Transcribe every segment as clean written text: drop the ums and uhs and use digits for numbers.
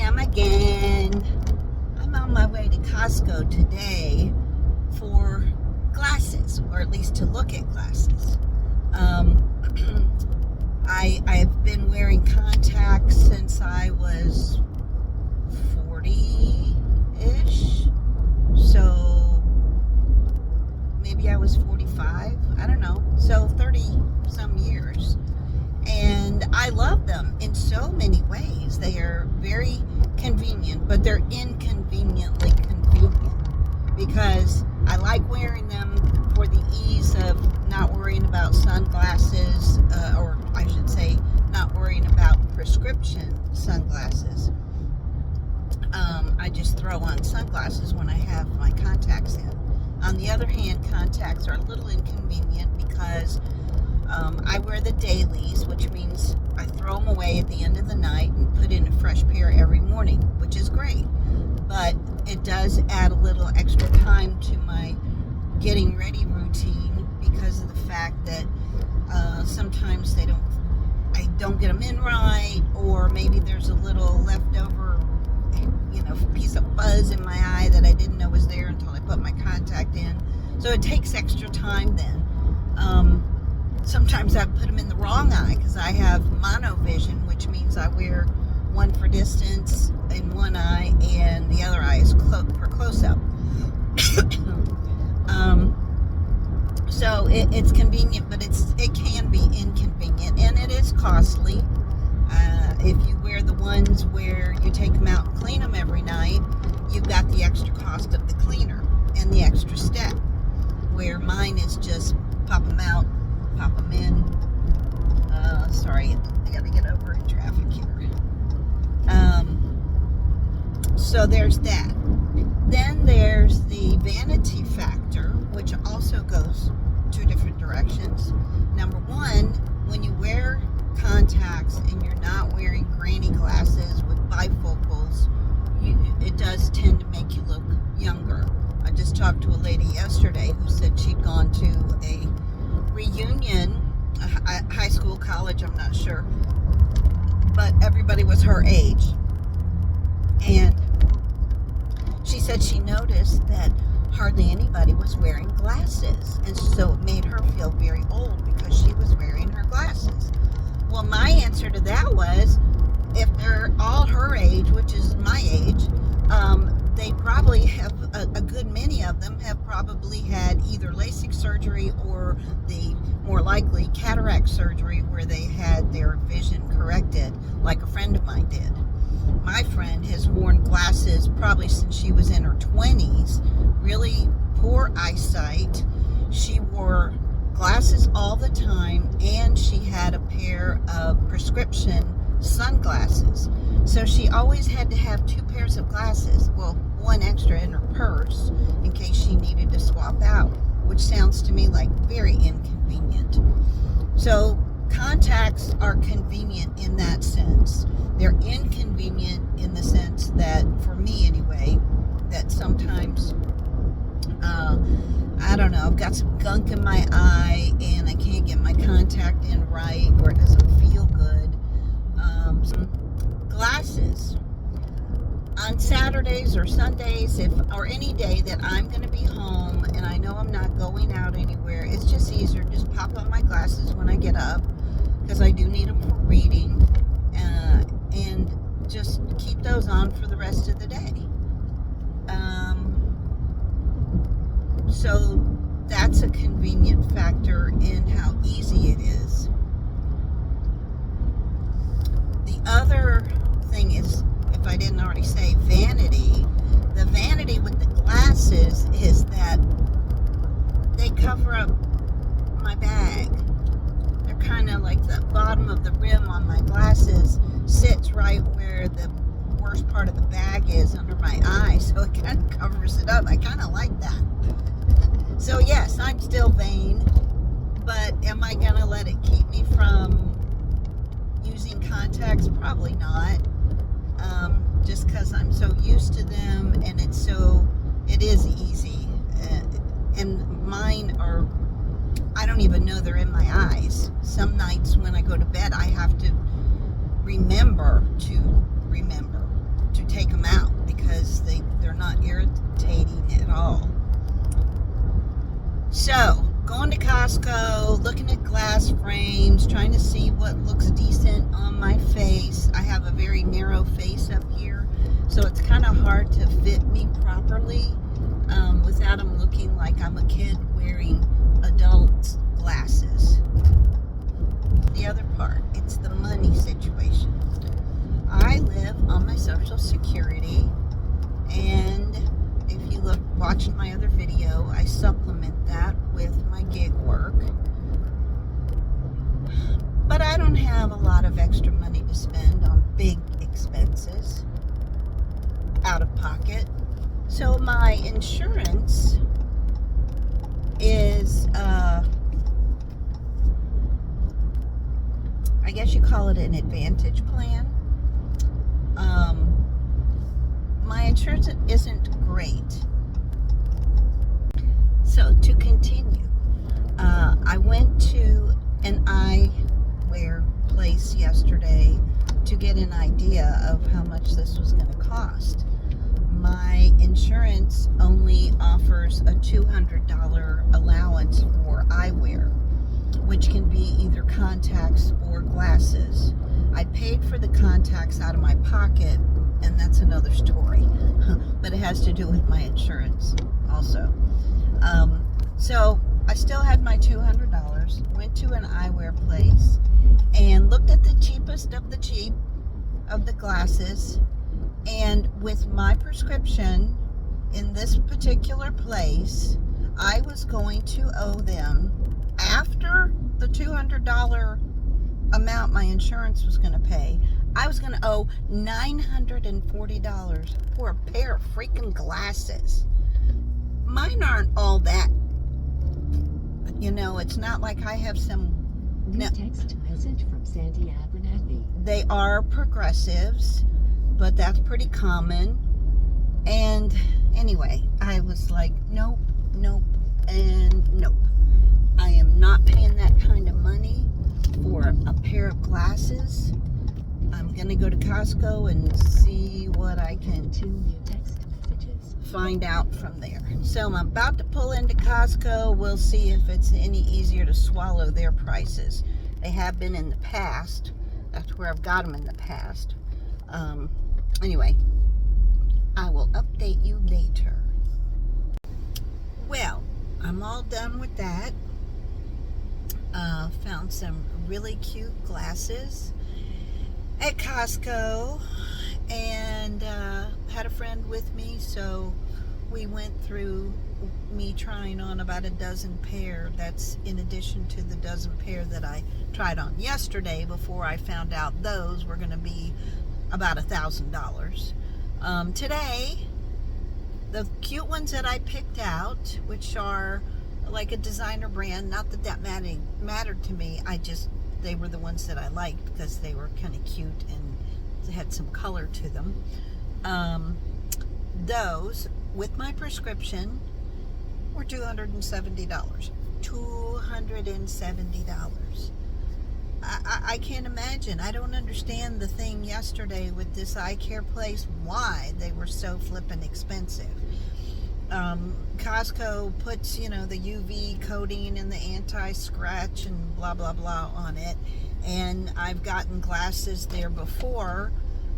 am again. I'm on my way to Costco today for glasses, or at least to look at glasses. I've been wearing contacts since I was 40-ish. So maybe I was 45. I don't know. So 30 some years. And I love them in so many ways. They are very convenient, but they're inconveniently convenient because I like wearing them for the ease of not worrying about sunglasses, or I should say not worrying about prescription sunglasses. I just throw on sunglasses when I have my contacts in. On the other hand, contacts are a little inconvenient because I wear the dailies, which means I throw them away at the end of the night and put in a fresh pair every morning, which is great. But it does add a little extra time to my getting ready routine because of the fact that sometimes I don't get them in right, or maybe there's a little leftover, piece of fuzz in my eye that I didn't know was there until I put my contact in. So it takes extra time then. Sometimes I put them in the wrong eye because I have monovision, which means I wear one for distance in one eye and the other eye is for close-up. So it's convenient, but it can be inconvenient, and it is costly. If you wear the ones where you take them out and clean them every night, you've got the extra cost of the cleaner and the extra step, where mine is just pop them out, pop them in. Sorry, I got to get over in traffic here. So there's that. Then there's the vanity factor, which also goes two different directions. Number one, when you wear contacts and you're not wearing granny glasses with bifocals, it does tend to make you look younger. I just talked to a lady yesterday who said she'd gone to a reunion, high school, college, I'm not sure, but everybody was her age, and she said she noticed that hardly anybody was wearing glasses, and so it made her feel very old because she was wearing her glasses. Well, my answer to that was, if they're all her age, which is my age, they probably have, a good many of them have probably had either LASIK surgery or the more likely cataract surgery where they had their vision corrected, like a friend of mine did. My friend has worn glasses probably since she was in her 20s, really poor eyesight. She wore glasses all the time, and she had a pair of prescription sunglasses. So she always had to have two pairs of glasses, well, one extra in her purse in case she needed to swap out, which sounds to me like very inconvenient. So contacts are convenient in that sense. They're inconvenient in the sense that, for me anyway, that sometimes I don't know, I've got some gunk in my eye and I can't get my contact in right, or it doesn't feel good. Some glasses on Saturdays or Sundays, or any day that I'm going to be home and I know I'm not going out anywhere, it's just easier to just pop on my glasses when I get up, because I do need them for reading, and just keep those on for the rest of the day. So that's a convenient factor in how easy it is. The other thing is, if I didn't already say, vanity. The vanity with the glasses is that they cover up my bag. They're kind of like the bottom of the rim on my glasses sits right where the worst part of the bag is, under my eye, so it kind of covers it up. I kind of like that. So yes, I'm still vain, but am I going to let it keep me from using contacts? Probably not. Just because I'm so used to them, and it is easy. And mine are, I don't even know they're in my eyes. Some nights when I go to bed, I have to remember to fit me properly without them looking like I'm a kid wearing adult glasses. The other part, it's the money situation. I live on my Social Security, and if you look watching my other video, I supplement that with my gig work. But I don't have a lot of extra money to spend on big expenses out of pocket. So my insurance is, I guess you call it an advantage plan. My insurance isn't great. So to continue, I went to an eyewear place yesterday to get an idea of how much this was going to cost. My insurance only offers a $200 allowance for eyewear, which can be either contacts or glasses. I paid for the contacts out of my pocket, and that's another story, but it has to do with my insurance also. So I still had my $200, went to an eyewear place and looked at the cheapest of the cheap of the glasses, and with my prescription in this particular place, I was going to owe them, after the $200 amount my insurance was going to pay, I was going to owe $940 for a pair of freaking glasses. Mine aren't all that, it's not like I have some... New text message from Sandy Abernathy. They are progressives, but that's pretty common. And anyway, I was like, nope, and nope. I am not paying that kind of money for a pair of glasses. I'm going to go to Costco and see what I can 2 new text messages. find out from there. So I'm about to pull into Costco. We'll see if it's any easier to swallow their prices. They have been in the past. That's where I've got them in the past. Anyway, I will update you later. Well, I'm all done with that. Found some really cute glasses at Costco, and had a friend with me, so we went through me trying on about a dozen pair. That's in addition to the dozen pair that I tried on yesterday before I found out those were going to be about $1,000. Today, the cute ones that I picked out, which are like a designer brand, not that that mattered to me, they were the ones that I liked because they were kind of cute and had some color to them. Those, with my prescription, were $270. $270. I can't imagine. I don't understand the thing yesterday with this eye care place, why they were so flippin' expensive. Costco puts, the UV coating and the anti-scratch and blah, blah, blah on it. And I've gotten glasses there before.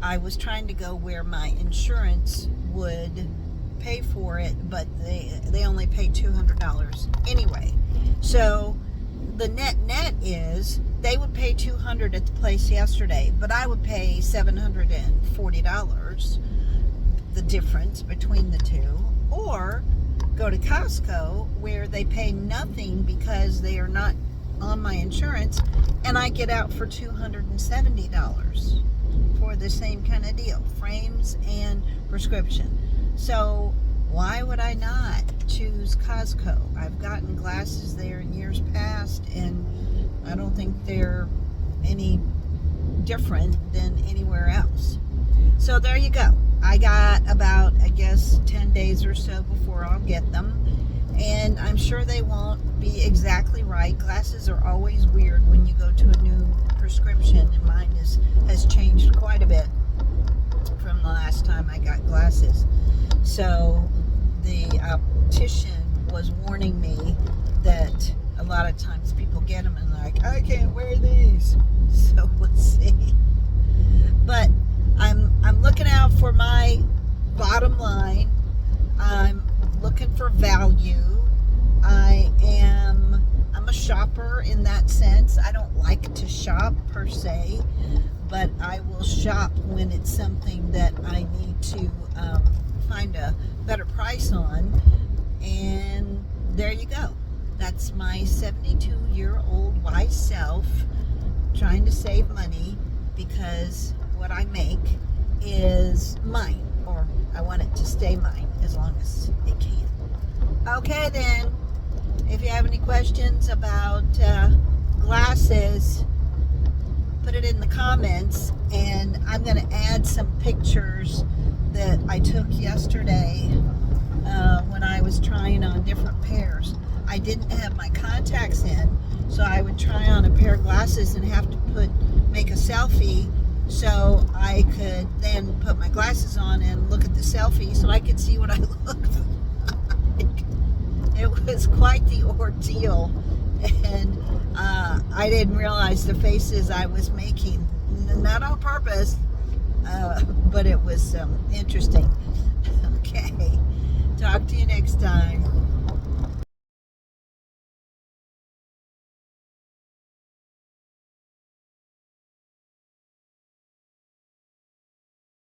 I was trying to go where my insurance would pay for it, but they only pay $200 anyway. So the net is they would pay $200 at the place yesterday, but I would pay $740, the difference between the two, or go to Costco where they pay nothing because they are not on my insurance, and I get out for $270 for the same kind of deal, frames and prescription. So why would I not choose Costco? I've gotten glasses there in years past, and I don't think they're any different than anywhere else. So there you go. I got about, 10 days or so before I'll get them. And I'm sure they won't be exactly right. Glasses are always weird when you go to a new prescription, and mine has changed quite a bit from the last time I got glasses. So the optician was warning me that a lot of times people get them and they're like, I can't wear these. So we'll see. But I'm looking out for my bottom line, I'm looking for value. I'm a shopper in that sense. I don't like to shop per se, but I will shop when it's something that I need to find a better price on. And there you go. That's my 72-year-old wise self trying to save money, because what I make is mine, or I want it to stay mine as long as it can. Okay, then, if you have any questions about glasses, put it in the comments, and I'm going to add some pictures that I took yesterday when I was trying on different pairs. I didn't have my contacts in, so I would try on a pair of glasses and have to make a selfie, so I could then put my glasses on and look at the selfie so I could see what I looked like. It was quite the ordeal, and I didn't realize the faces I was making, not on purpose, but it was interesting. Okay.